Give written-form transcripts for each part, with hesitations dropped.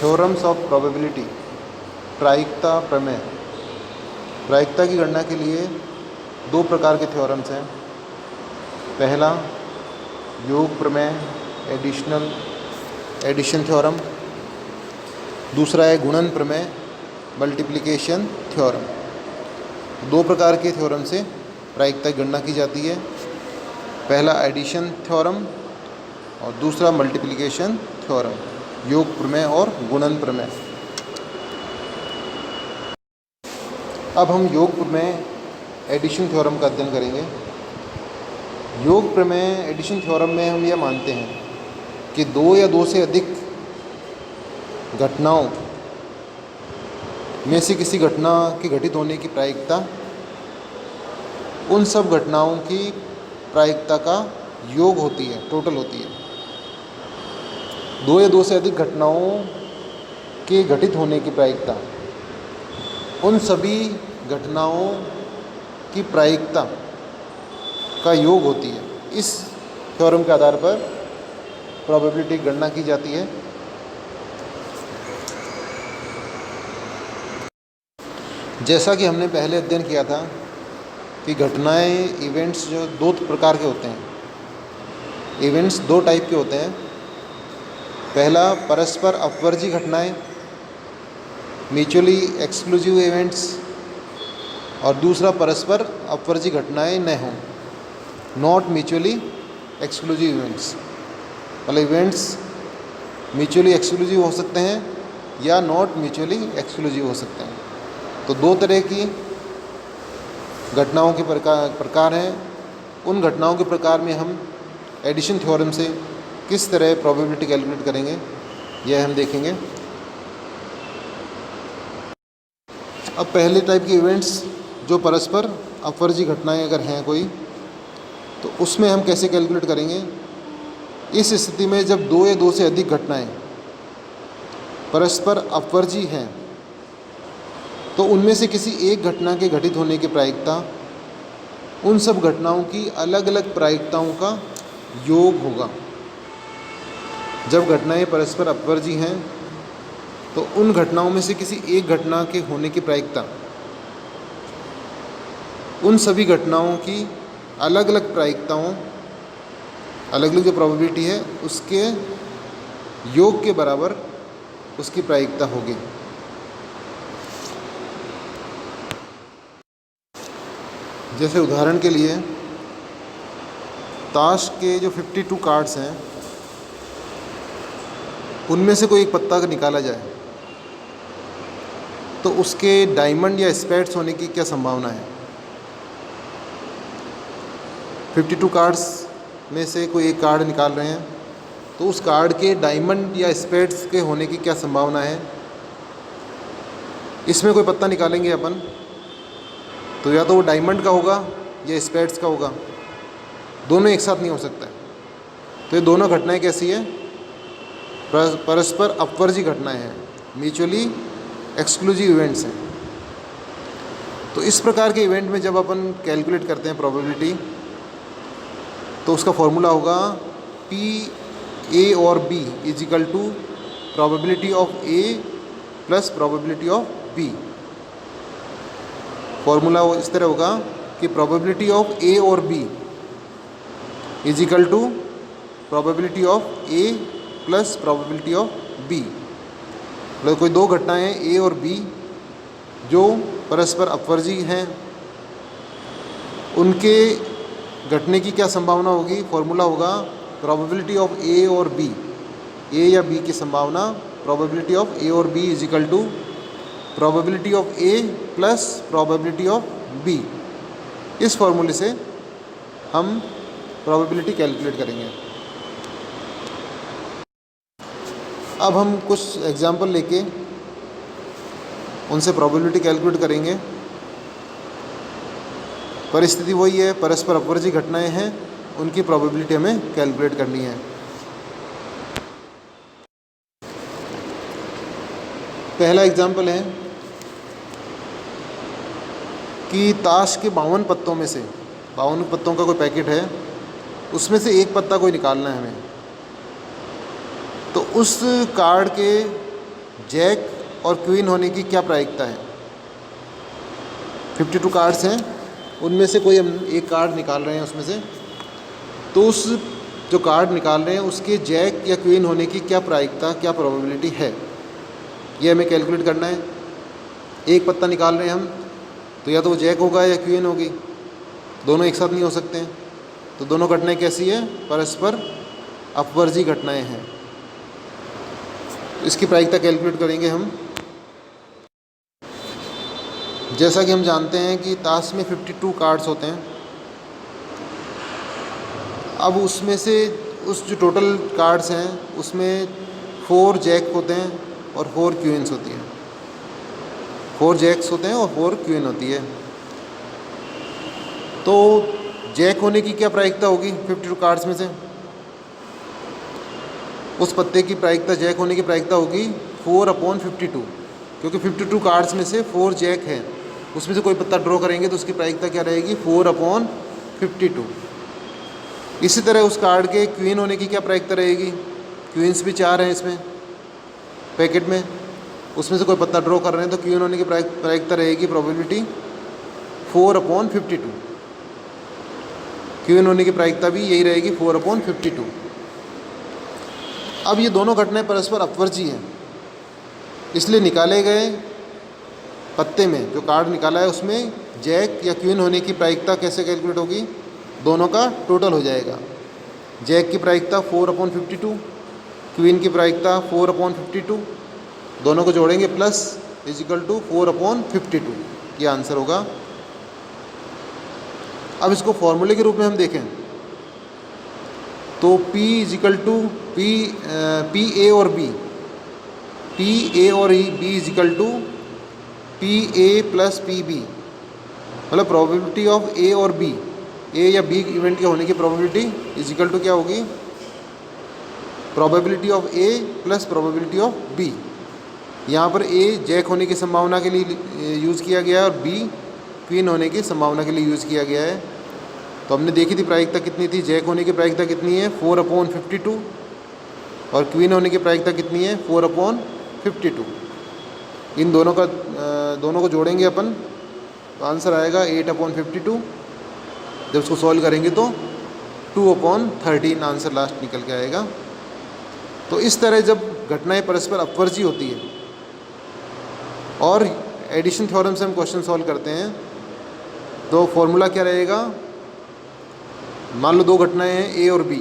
Theorems of probability, प्रायिकता प्रमेय। प्रायिकता की गणना के लिए दो प्रकार के थ्योरम्स हैं। पहला योग प्रमेय, एडिशन थ्योरम। दूसरा है गुणन प्रमेय, मल्टीप्लिकेशन थ्योरम। दो प्रकार के थ्योरम से प्रायिकता की गणना की जाती है। पहला एडिशन थ्योरम और दूसरा मल्टीप्लिकेशन थ्योरम, योग प्रमेय और गुणन प्रमेय। अब हम योग प्रमेय एडिशन थ्योरम का अध्ययन करेंगे। योग प्रमेय एडिशन थ्योरम में हम यह मानते हैं कि दो या दो से अधिक घटनाओं में से किसी घटना के घटित होने की प्रायिकता उन सब घटनाओं की प्रायिकता का योग होती है, टोटल होती है। दो या दो से अधिक घटनाओं के घटित होने की प्रायिकता उन सभी घटनाओं की प्रायिकता का योग होती है। इस थ्योरम के आधार पर प्रोबेबिलिटी की गणना की जाती है। जैसा कि हमने पहले अध्ययन किया था कि घटनाएं, इवेंट्स जो दो प्रकार के होते हैं। इवेंट्स दो टाइप के होते हैं। पहला परस्पर अपवर्जी घटनाएं, म्यूचुअली एक्सक्लूसिव इवेंट्स, और दूसरा परस्पर अपवर्जी घटनाएं न हों, नॉट म्यूचुअली एक्सक्लूसिव इवेंट्स। मतलब इवेंट्स म्यूचुअली एक्सक्लूसिव हो सकते हैं या नॉट म्यूचुअली एक्सक्लूसिव हो सकते हैं। तो दो तरह की घटनाओं के प्रकार हैं। उन घटनाओं के प्रकार में हम एडिशन थ्योरम से किस तरह प्रोबेबिलिटी कैलकुलेट करेंगे, यह हम देखेंगे। अब पहले टाइप के इवेंट्स जो परस्पर अपवर्जी घटनाएं अगर हैं कोई, तो उसमें हम कैसे कैलकुलेट करेंगे। इस स्थिति में जब दो या दो से अधिक घटनाएं परस्पर अपवर्जी हैं तो उनमें से किसी एक घटना के घटित होने की प्रायिकता उन सब घटनाओं की अलग अलग प्रायिकताओं का योग होगा। जब घटनाएं परस्पर अपवर्जी हैं तो उन घटनाओं में से किसी एक घटना के होने की प्रायिकता उन सभी घटनाओं की अलग अलग प्रायिकताओं, अलग अलग जो प्रोबेबिलिटी है उसके योग के बराबर उसकी प्रायिकता होगी। जैसे उदाहरण के लिए ताश के जो 52 कार्ड्स हैं उनमें से कोई एक पत्ता का निकाला जाए तो उसके डायमंड या स्पेड्स होने की क्या संभावना है। 52 कार्ड्स में से कोई एक कार्ड निकाल रहे हैं तो उस कार्ड के डायमंड या स्पेड्स के होने की क्या संभावना है। इसमें कोई पत्ता निकालेंगे अपन तो या तो वो डायमंड का होगा या स्पेड्स का होगा, दोनों एक साथ नहीं हो सकता है। तो ये दोनों घटनाएं कैसी है, परस्पर अपवर्जी घटनाएं हैं, म्यूचुअली एक्सक्लूसिव इवेंट्स हैं। तो इस प्रकार के इवेंट में जब अपन कैलकुलेट करते हैं प्रोबेबिलिटी, तो उसका फॉर्मूला होगा पी ए और B is equal to probability of A plus probability of B. Formula इस तरह होगा कि प्रोबेबिलिटी ऑफ ए और B is equal to probability of A plus probability of B. मतलब कोई दो घटनाएं हैं ए और बी जो परस्पर अपवर्जी हैं, उनके घटने की क्या संभावना होगी। फॉर्मूला होगा प्रोबेबिलिटी ऑफ ए और बी, ए या बी की संभावना, प्रोबेबिलिटी ऑफ ए और B is equal to probability of A plus probability of B. इस फॉर्मूले से हम प्रोबेबिलिटी कैलकुलेट करेंगे। अब हम कुछ एग्जाम्पल लेके उनसे प्रोबेबिलिटी कैलकुलेट करेंगे। परिस्थिति वही है, परस्पर अपवर्जी घटनाएं हैं, उनकी प्रोबेबिलिटी हमें कैलकुलेट करनी है। पहला एग्जाम्पल है कि ताश के 52 पत्तों में से 52 पत्तों का कोई पैकेट है, उसमें से एक पत्ता कोई निकालना है हमें। तो उस कार्ड के जैक और क्वीन होने की क्या प्रायिकता है। 52 कार्ड्स हैं, उनमें से कोई हम एक कार्ड निकाल रहे हैं उसमें से, तो उस जो कार्ड निकाल रहे हैं उसके जैक या क्वीन होने की क्या प्रायिकता, क्या प्रोबेबिलिटी है, ये हमें कैलकुलेट करना है। एक पत्ता निकाल रहे हैं हम, तो या तो वो जैक होगा या क्वीन होगी, दोनों एक साथ नहीं हो सकते हैं। तो दोनों घटनाएं कैसी है, परस्पर अपवर्जी घटनाएं हैं। तो इसकी प्रायिकता कैलकुलेट करेंगे हम। जैसा कि हम जानते हैं कि ताश में 52 कार्ड्स होते हैं। अब उसमें से उस जो टोटल कार्ड्स हैं उसमें 4 जैक होते हैं और 4 क्वींस होती हैं। 4 जैक्स होते हैं और 4 क्वीन होती है। तो जैक होने की क्या प्रायिकता होगी 52 कार्ड्स में से, उस पत्ते की प्रायिकता, जैक होने की प्रायिकता होगी 4/52, क्योंकि 52 कार्ड्स में से 4 जैक हैं, उसमें से कोई पत्ता ड्रॉ करेंगे तो उसकी प्रायिकता क्या रहेगी 4/52। इसी तरह उस कार्ड के क्वीन होने की क्या प्रायिकता रहेगी, क्वींस भी 4 हैं इसमें पैकेट में, उसमें से कोई पत्ता ड्रॉ कर रहे हैं तो क्वीन होने की प्रायिकता रहेगी प्रोबेबिलिटी 4/52। क्वीन होने की प्रायिकता भी यही रहेगी 4/52। अब ये दोनों घटनाएं परस्पर अपवर्जी हैं, इसलिए निकाले गए पत्ते में जो कार्ड निकाला है उसमें जैक या क्वीन होने की प्रायिकता कैसे कैलकुलेट होगी, दोनों का टोटल हो जाएगा। जैक की प्रायिकता 4/52, क्वीन की प्रायिकता 4/52, दोनों को जोड़ेंगे प्लस = 4/52, ये आंसर होगा। अब इसको फॉर्मूले के रूप में हम देखें तो P = P A और B, P A और B = PA + PB, मतलब प्रोबेबिलिटी ऑफ A और B, A या B इवेंट के होने की प्रोबेबिलिटी = क्या होगी, probability of A plus probability of B। यहाँ पर A जैक होने की संभावना के लिए यूज़ किया गया है और B क्वीन होने की संभावना के लिए यूज़ किया गया है। तो हमने देखी थी प्रायिकता कितनी थी, जैक होने की प्रायिकता कितनी है 4/52 और क्वीन होने की प्रायिकता कितनी है 4/52। इन दोनों को जोड़ेंगे अपन तो आंसर आएगा 8/52। जब उसको सॉल्व करेंगे तो 2/13 आंसर लास्ट निकल के आएगा। तो इस तरह जब घटनाएं परस्पर अपवर्जी होती है और एडिशन थ्योरम से हम क्वेश्चन सॉल्व करते हैं तो फॉर्मूला क्या रहेगा, मान लो 2 घटनाएं हैं A और B,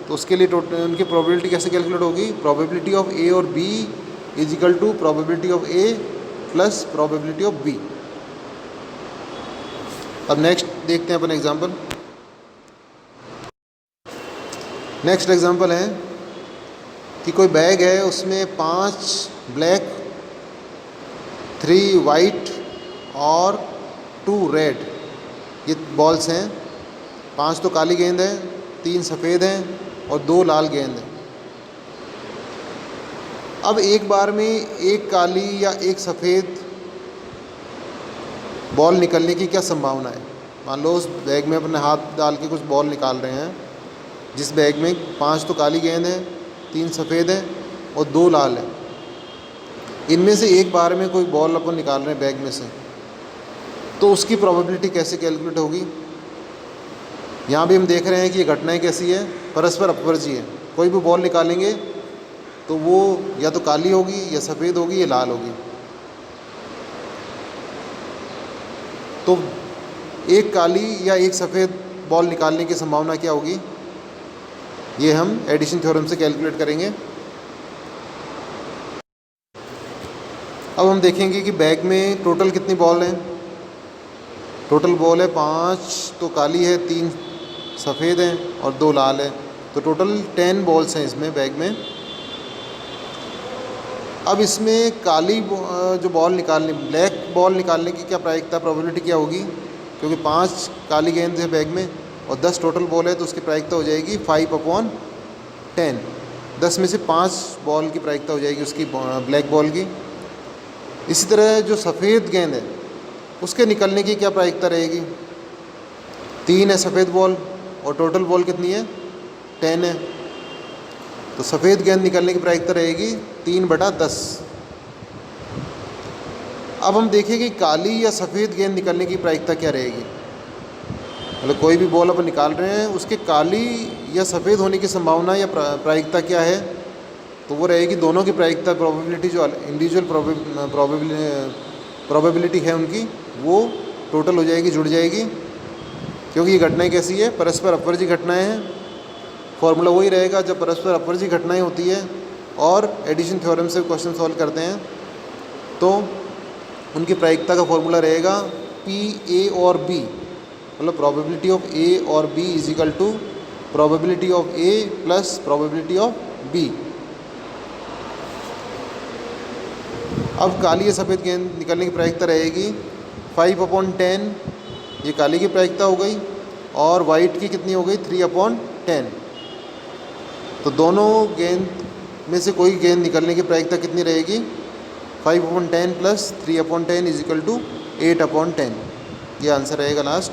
तो उसके लिए टोटल उनकी प्रोबेबिलिटी कैसे कैलकुलेट होगी, प्रोबेबिलिटी ऑफ A और B = probability of A plus probability of B। अब नेक्स्ट देखते हैं अपन एग्जांपल। नेक्स्ट एग्जांपल है कि कोई बैग है, उसमें 5 ब्लैक, 3 वाइट और 2 रेड ये बॉल्स हैं। 5 तो काली गेंद है, 3 सफ़ेद हैं और 2 लाल गेंद हैं। अब एक बार में एक काली या एक सफ़ेद बॉल निकलने की क्या संभावना है। मान लो उस बैग में अपने हाथ डाल के कुछ बॉल निकाल रहे हैं, जिस बैग में 5 तो काली गेंद है, 3 सफ़ेद है और 2 लाल है। इनमें से एक बार में कोई बॉल अपन निकाल रहे हैं बैग में से, तो उसकी प्रोबेबिलिटी कैसे कैलकुलेट होगी। यहाँ भी हम देख रहे हैं कि ये घटनाएं कैसी है, परस्पर अपवर्जी है। कोई भी बॉल निकालेंगे तो वो या तो काली होगी या सफ़ेद होगी या लाल होगी। तो एक काली या एक सफ़ेद बॉल निकालने की संभावना क्या होगी, ये हम एडिशन थ्योरम से कैलकुलेट करेंगे। अब हम देखेंगे कि बैग में टोटल कितनी बॉल हैं। टोटल बॉल है 5 तो काली है, 3 सफ़ेद हैं और 2 लाल है, तो टोटल 10 बॉल्स हैं इसमें बैग में। अब इसमें काली जो बॉल निकालने, ब्लैक बॉल निकालने की क्या प्रायिकता, प्रोबेबिलिटी क्या होगी, क्योंकि 5 काली गेंद है बैग में और 10 टोटल बॉल है, तो उसकी प्रायिकता हो जाएगी 5/10। 10 में से 5 बॉल की प्रायिकता हो जाएगी उसकी, ब्लैक बॉल की। इसी तरह जो सफ़ेद गेंद है उसके निकलने की क्या प्रायिकता रहेगी, 3 है सफ़ेद बॉल और टोटल बॉल कितनी है 10 है, तो सफ़ेद गेंद निकलने की प्रायिकता रहेगी 3/10। अब हम देखें कि काली या सफ़ेद गेंद निकलने की प्रायिकता क्या रहेगी। मतलब कोई भी बॉल अपन निकाल रहे हैं, उसके काली या सफ़ेद होने की संभावना या प्रायिकता क्या है, तो वो रहेगी दोनों की प्रायिकता, प्रोबेबिलिटी जो इंडिविजुअल प्रोबेबिलिटी है उनकी, वो टोटल हो जाएगी, जुड़ जाएगी। क्योंकि ये घटनाएं कैसी है, परस्पर अपवर्जी घटनाएं हैं। फॉर्मूला वही रहेगा, जब परस्पर अपवर्जी घटनाएं होती है और एडिशन थ्योरम से क्वेश्चन सॉल्व करते हैं तो उनकी प्रायिकता का फॉर्मूला रहेगा पी ए और बी, मतलब प्रोबेबिलिटी ऑफ ए और B is equal to probability of A plus probability of B. अब काली या सफ़ेद गेंद निकलने की प्रायिकता रहेगी 5/10, ये काली की प्रायिकता हो गई, और वाइट की कितनी हो गई 3/10। तो दोनों गेंद में से कोई गेंद निकलने की प्रायिकता कितनी रहेगी, 5/10 प्लस 3/10 इज इक्वल टू 8/10। ये आंसर रहेगा लास्ट।